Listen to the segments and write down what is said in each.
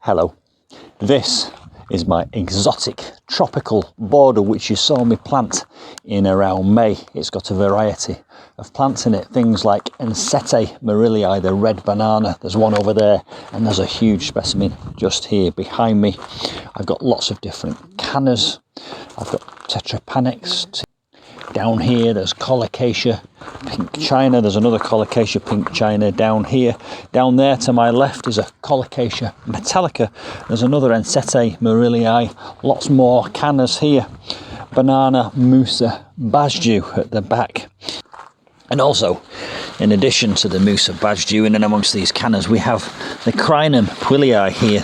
Hello, this is my exotic tropical border which you saw me plant in around May. It's got a variety of plants in it, things like Ensete Maurelii, the red banana. There's one over there and there's a huge specimen just here behind me. I've got lots of different cannas. I've got Tetrapanax. Down here there's Colocasia pink china, there's another Colocasia pink china down here. Down there to my left is a Colocasia Metalica, there's another Ensete Maurelii, lots more cannas here. Banana, Musa, Basjoo at the back. And also, in addition to the Musa, Basjoo, in and amongst these cannas, we have the Mauraelii here,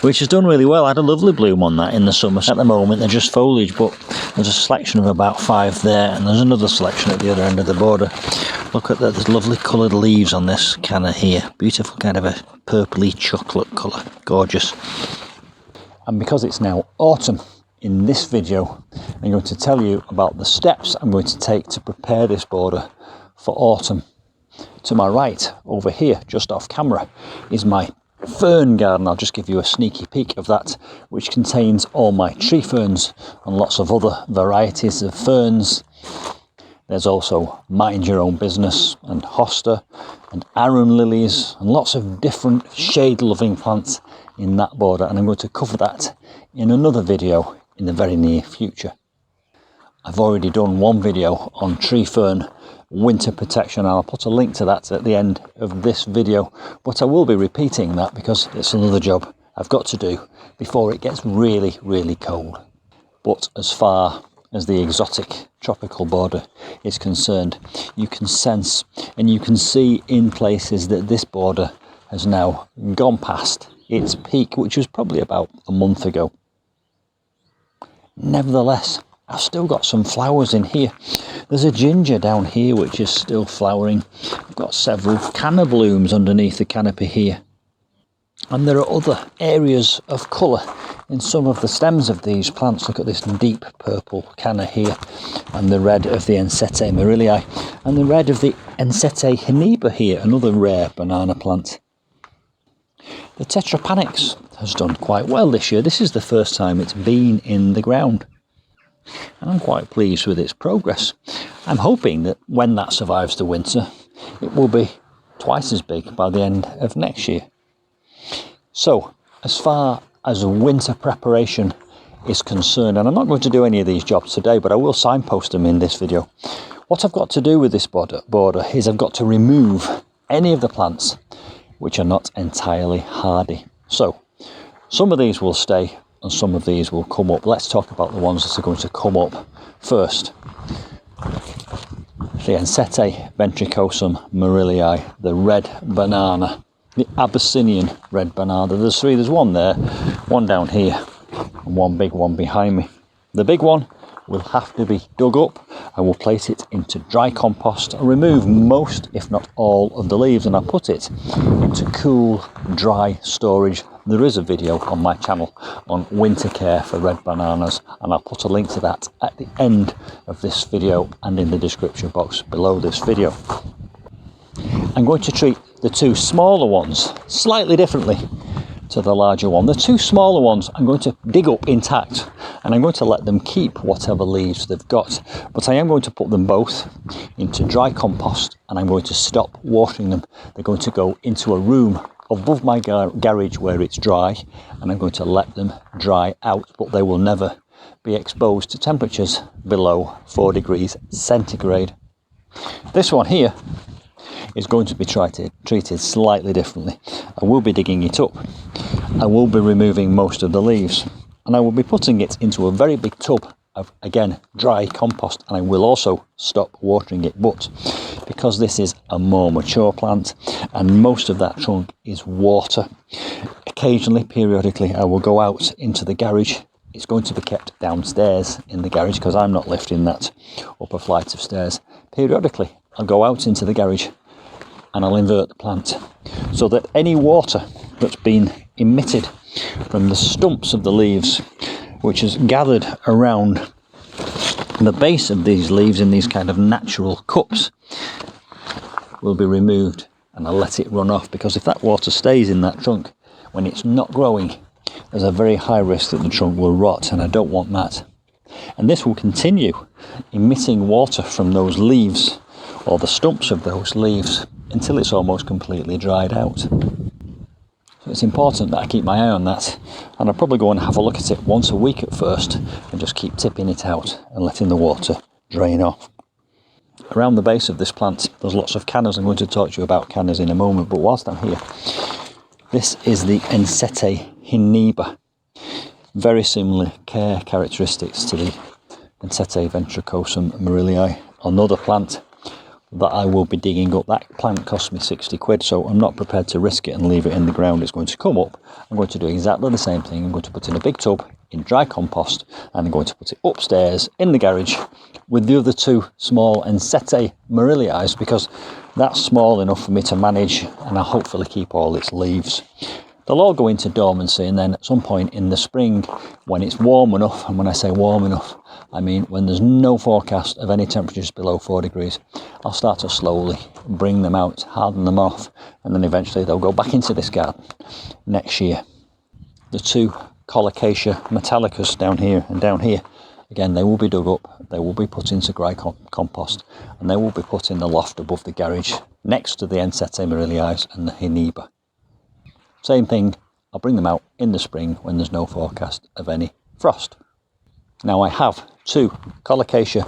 which has done really well. I had a lovely bloom on that in the summer. At the moment, they're just foliage, but there's a selection of about 5 there, and there's another selection at the other end of the border. Look at that, there's lovely coloured leaves on this canna here. Beautiful kind of a purpley chocolate colour. Gorgeous. And because it's now autumn, in this video, I'm going to tell you about the steps I'm going to take to prepare this border for autumn. To my right, over here, just off camera, is my fern garden. I'll just give you a sneaky peek of that, which contains all my tree ferns and lots of other varieties of ferns. There's also mind your own business and hosta and arum lilies and lots of different shade loving plants in that border, and I'm going to cover that in another video in the very near future. I've already done one video on tree fern winter protection, and I'll put a link to that at the end of this video, but I will be repeating that because it's another job I've got to do before it gets really, really cold. But as far as the exotic tropical border is concerned, you can sense and you can see in places that this border has now gone past its peak, which was probably about a month ago. Nevertheless, I've still got some flowers in here. There's a ginger down here which is still flowering. I've got several canna blooms underneath the canopy here. And there are other areas of colour in some of the stems of these plants. Look at this deep purple canna here, and the red of the Ensete Maurelii, and the red of the Ensete Hiniba here, another rare banana plant. The Tetrapanax has done quite well this year. This is the first time it's been in the ground, and I'm quite pleased with its progress. I'm hoping that when that survives the winter, it will be twice as big by the end of next year. So, as far as winter preparation is concerned, and I'm not going to do any of these jobs today, but I will signpost them in this video. What I've got to do with this border is I've got to remove any of the plants which are not entirely hardy. So, some of these will stay and some of these will come up. Let's talk about the ones that are going to come up first. The Ensete Ventricosum Maurelii, the red banana, the Abyssinian red banana. There's 3, there's one there, one down here, and one big one behind me. The big one will have to be dug up. I will place it into dry compost and remove most, if not all, of the leaves, and I'll put it into cool, dry storage. There is a video on my channel on winter care for red bananas, and I'll put a link to that at the end of this video and in the description box below this video. I'm going to treat the 2 smaller ones slightly differently to the larger one. The 2 smaller ones I'm going to dig up intact, and I'm going to let them keep whatever leaves they've got, but I am going to put them both into dry compost, and I'm going to stop watering them. They're going to go into a room above my garage where it's dry, and I'm going to let them dry out, but they will never be exposed to temperatures below 4 degrees centigrade. This one here is going to be treated slightly differently. I will be digging it up, I will be removing most of the leaves, and I will be putting it into a very big tub of, again, dry compost, and I will also stop watering it. But because this is a more mature plant and most of that trunk is water, occasionally, periodically, I will go out into the garage. It's going to be kept downstairs in the garage because I'm not lifting that up a flight of stairs. Periodically, I'll go out into the garage and I'll invert the plant so that any water that's been emitted from the stumps of the leaves, which is gathered around the base of these leaves in these kind of natural cups, will be removed, and I'll let it run off, because if that water stays in that trunk, when it's not growing, there's a very high risk that the trunk will rot, and I don't want that. And this will continue emitting water from those leaves, or the stumps of those leaves, until it's almost completely dried out. So it's important that I keep my eye on that, and I'll probably go and have a look at it once a week at first, and just keep tipping it out and letting the water drain off. Around the base of this plant there's lots of cannas. I'm going to talk to you about cannas in a moment, but whilst I'm here, this is the Ensete Hiniba. Very similar care characteristics to the Ensete Ventricosum Maurelii, another plant that I will be digging up. That plant cost me 60 quid, so I'm not prepared to risk it and leave it in the ground. It's going to come up. I'm going to do exactly the same thing. I'm going to put it in a big tub in dry compost, and I'm going to put it upstairs in the garage with the other two small Ensete Maurelii, because that's small enough for me to manage, and I'll hopefully keep all its leaves. They'll all go into dormancy, and then at some point in the spring, when it's warm enough, and when I say warm enough, I mean when there's no forecast of any temperatures below 4 degrees, I'll start to slowly bring them out, harden them off, and then eventually they'll go back into this garden next year. The two Colocasia Metalicas down here and down here, again, they will be dug up, they will be put into dry compost, and they will be put in the loft above the garage next to the Ensete Maurelii and the Hiniba. Same thing, I'll bring them out in the spring when there's no forecast of any frost. Now I have two Colocasia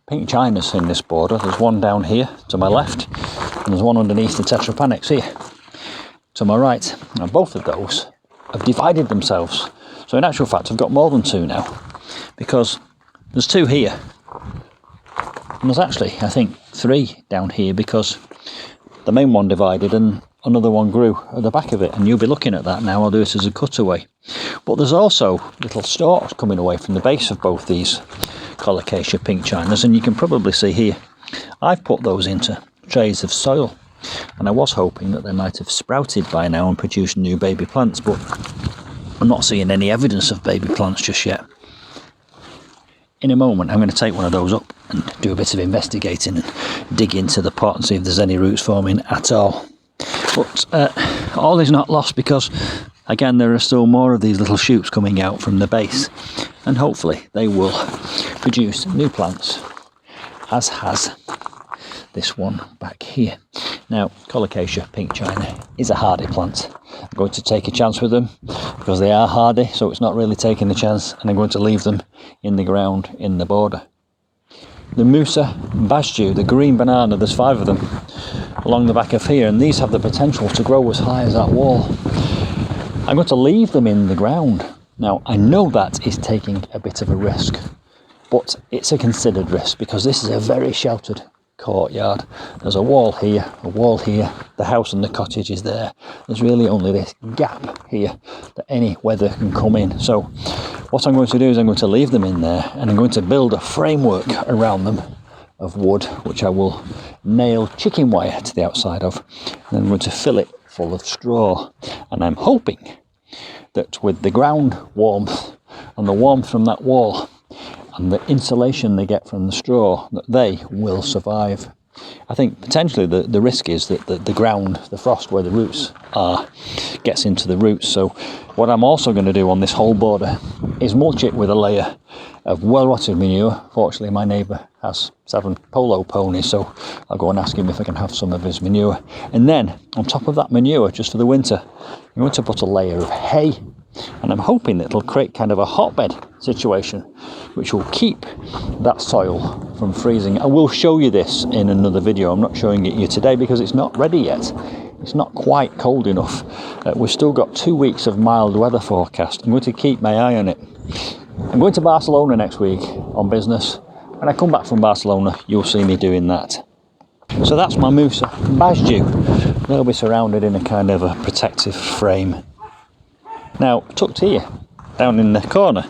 pink chinas in this border. There's one down here to my left, and there's one underneath the Tetrapanax here to my right. Now both of those have divided themselves. So in actual fact I've got more than two now, because there's two here, and there's actually I think three down here, because the main one divided and another one grew at the back of it, and you'll be looking at that now. I'll do it as a cutaway. But there's also little stalks coming away from the base of both these Colocasia pink chinas, and you can probably see here I've put those into trays of soil, and I was hoping that they might have sprouted by now and produced new baby plants, but I'm not seeing any evidence of baby plants just yet. In a moment I'm going to take one of those up and do a bit of investigating and dig into the pot and see if there's any roots forming at all. But all is not lost, because again there are still more of these little shoots coming out from the base, and hopefully they will produce new plants, as has this one back here. Now Colocasia pink china is a hardy plant. I'm going to take a chance with them because they are hardy, so it's not really taking a chance, and I'm going to leave them in the ground in the border. The Musa Basjoo, the green banana, there's 5 of them along the back of here, and these have the potential to grow as high as that wall. I'm going to leave them in the ground. Now I know that is taking a bit of a risk, but it's a considered risk because this is a very sheltered courtyard. There's a wall here, the house and the cottage is there. There's really only this gap here that any weather can come in. So what I'm going to do is I'm going to leave them in there, and I'm going to build a framework around them of wood, which I will nail chicken wire to the outside of, and then I'm going to fill it full of straw. And I'm hoping that with the ground warmth and the warmth from that wall and the insulation they get from the straw, that they will survive. I think potentially the risk is that the ground, the frost where the roots are, gets into the roots. So what I'm also going to do on this whole border is mulch it with a layer of well-rotted manure. Fortunately my neighbour has 7 polo ponies, so I'll go and ask him if I can have some of his manure. And then on top of that manure, just for the winter, I'm going to put a layer of hay, and I'm hoping that it'll create kind of a hotbed situation which will keep that soil from freezing. I will show you this in another video. I'm not showing it you today because it's not ready yet. It's not quite cold enough. We've still got 2 weeks of mild weather forecast. I'm going to keep my eye on it. I'm going to Barcelona next week on business. When I come back from Barcelona, you'll see me doing that. So that's my Musa Basjoo. They'll be surrounded in a kind of a protective frame. Now, tucked here, down in the corner,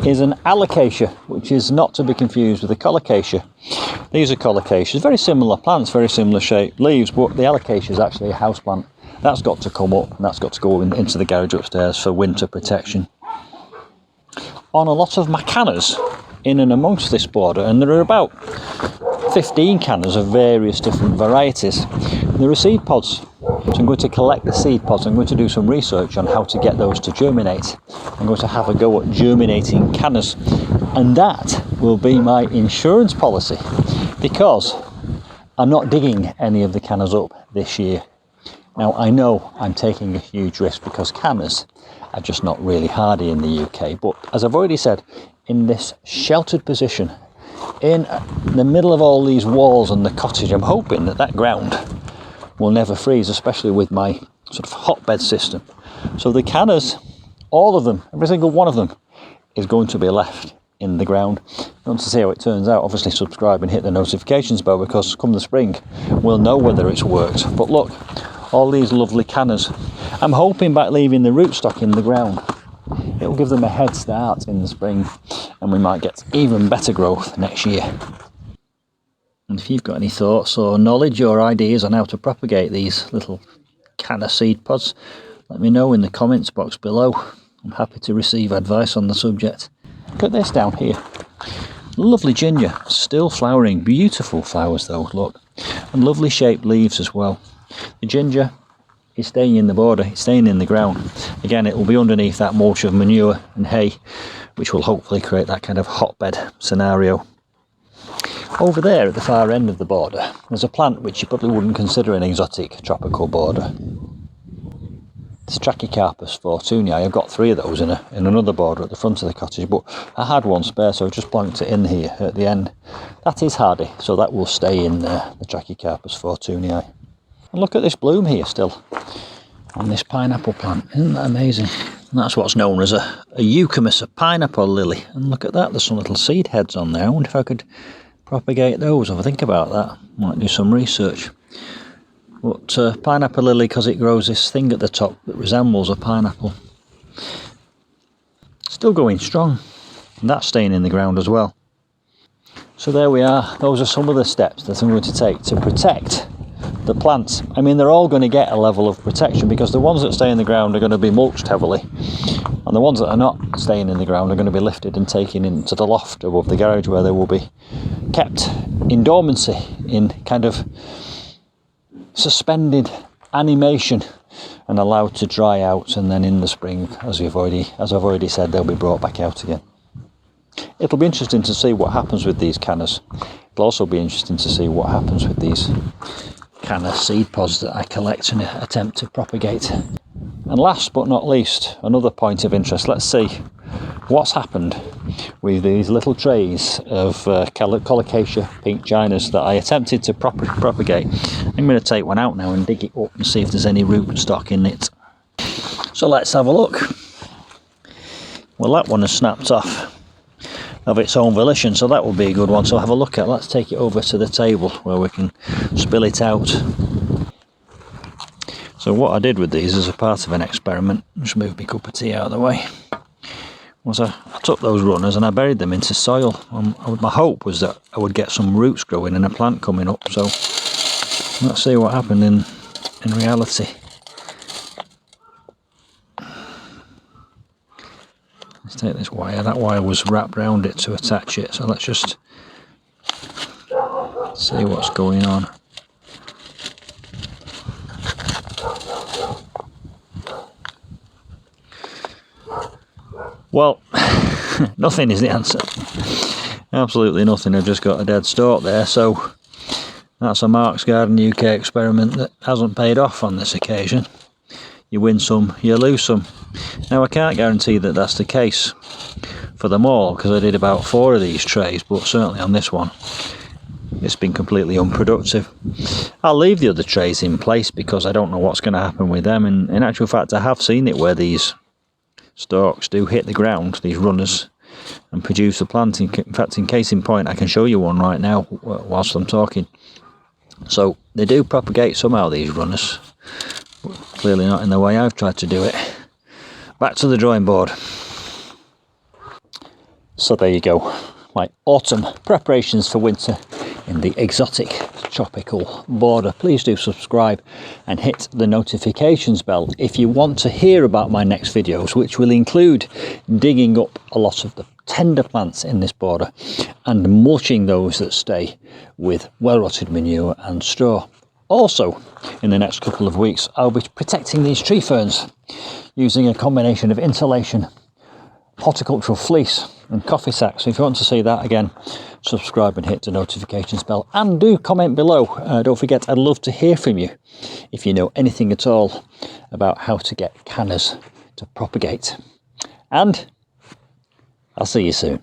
is an Alocasia, which is not to be confused with a Colocasia. These are Colocasias, very similar plants, very similar shaped leaves, but the Alocasia is actually a house plant. That's got to come up, and that's got to go into the garage upstairs for winter protection. On a lot of my cannas in and amongst this border, and there are about 15 cannas of various different varieties, there are seed pods. So I'm going to collect the seed pods. I'm going to do some research on how to get those to germinate. I'm going to have a go at germinating cannas, and that will be my insurance policy, because I'm not digging any of the cannas up this year. Now, I know I'm taking a huge risk because cannas are just not really hardy in the UK, but as I've already said, in this sheltered position in the middle of all these walls and the cottage, I'm hoping that that ground will never freeze, especially with my sort of hotbed system. So the cannas, all of them, every single one of them, is going to be left in the ground. If you want to see how it turns out, obviously subscribe and hit the notifications bell, because come the spring we'll know whether it's worked. But look, all these lovely cannas. I'm hoping by leaving the rootstock in the ground, it'll give them a head start in the spring, and we might get even better growth next year. And if you've got any thoughts or knowledge or ideas on how to propagate these little canna seed pods, let me know in the comments box below. I'm happy to receive advice on the subject. Look at this down here. Lovely ginger, still flowering, beautiful flowers though, look. And lovely shaped leaves as well. The ginger is staying in the border, it's staying in the ground. Again, it will be underneath that mulch of manure and hay, which will hopefully create that kind of hotbed scenario. Over there at the far end of the border, there's a plant which you probably wouldn't consider an exotic tropical border. It's Trachycarpus Fortunei. I've got 3 of those in another border at the front of the cottage, but I had one spare, so I've just plonked it in here at the end. That is hardy, so that will stay in there, the Trachycarpus Fortunei. And look at this bloom here still on this pineapple plant. Isn't that amazing? And that's what's known as a eucamus, a pineapple lily. And look at that, there's some little seed heads on there. I wonder if I could propagate those. If I think about that, might do some research. But pineapple lily, because it grows this thing at the top that resembles a pineapple. Still going strong, and that's staying in the ground as well. So there we are. Those are some of the steps that I'm going to take to protect the plants. I mean, they're all going to get a level of protection, because the ones that stay in the ground are going to be mulched heavily, and the ones that are not staying in the ground are going to be lifted and taken into the loft above the garage, where they will be kept in dormancy, in kind of suspended animation, and allowed to dry out, and then in the spring, as I've already said, they'll be brought back out again. It'll be interesting to see what happens with these cannas. It'll also be interesting to see what happens with these canna seed pods that I collect and attempt to propagate. And last but not least, another point of interest, let's see what's happened with these little trays of Colocasia pink Chinas that I attempted to propagate. I'm going to take one out now and dig it up and see if there's any rootstock in it. So let's have a look. Well, that one has snapped off of its own volition, so that will be a good one to have a look at. Let's take it over to the table where we can spill it out. So what I did with these as a part of an experiment, just move my cup of tea out of the way, was I took those runners and I buried them into soil. My hope was that I would get some roots growing and a plant coming up. So let's see what happened in reality. Let's take this wire. That wire was wrapped around it to attach it. So let's just see what's going on. Well, nothing is the answer. Absolutely nothing. I've just got a dead stalk there. So that's a Mark's Garden UK experiment that hasn't paid off on this occasion. You win some, you lose some. Now I can't guarantee that that's the case for them all, because I did about 4 of these trays, but certainly on this one it's been completely unproductive. I'll leave the other trays in place because I don't know what's going to happen with them, and in actual fact I have seen it where these stalks do hit the ground, these runners, and produce a plant. In fact, in case in point, I can show you one right now whilst I'm talking. So they do propagate somehow, these runners, but clearly not in the way I've tried to do it. Back to the drawing board. So there you go, my autumn preparations for winter in the exotic tropical border. Please do subscribe and hit the notifications bell if you want to hear about my next videos, which will include digging up a lot of the tender plants in this border and mulching those that stay with well-rotted manure and straw. Also, in the next couple of weeks, I'll be protecting these tree ferns using a combination of insulation, horticultural fleece and coffee sacks. So if you want to see that, again, subscribe and hit the notifications bell, and do comment below. Don't forget, I'd love to hear from you if you know anything at all about how to get cannas to propagate. And I'll see you soon.